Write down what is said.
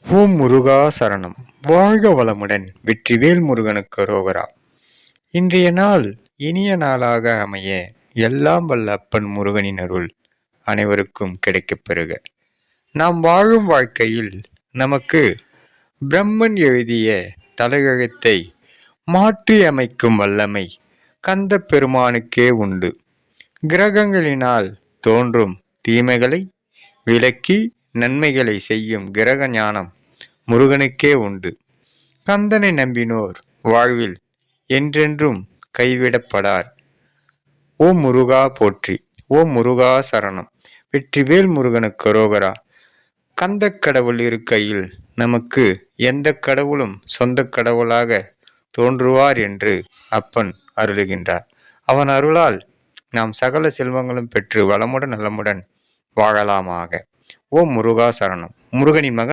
ஓம் முருகா சரணம். வாழ்க வளமுடன். வெற்றிவேல் முருகனுக்கு அரோகரா. இன்றைய நாள் இனிய நாளாக அமைய எல்லாம் வல்ல அப்பன் முருகனின் அருள் அனைவருக்கும் கிடைக்கப் பெறுக. நாம் வாழும் வாழ்க்கையில் நமக்கு பிரம்மன் எழுதிய தலையெழுத்தை மாற்றி அமைக்கும் வல்லமை கந்த பெருமானுக்கே உண்டு. கிரகங்களினால் தோன்றும் தீமைகளை விலக்கி நன்மைகளை செய்யும் கிரக ஞானம் முருகனுக்கே உண்டு. கந்தனை நம்பினோர் வாழ்வில் என்றென்றும் கைவிடப்படார். ஓம் முருகா போற்றி. ஓம் முருகா சரணம். வெற்றிவேல் முருகனுக்கு அரோகரா. கந்த கடவுள் இருக்கையில் நமக்கு எந்த கடவுளும் சொந்த கடவுளாக தோன்றுவார் என்று அப்பன் அருளுகின்றார். அவன் அருளால் நாம் சகல செல்வங்களும் பெற்று வளமுடன் நலமுடன் வாழலாமாக. ஓம் முருகா சரணம். முருகனின் மகன்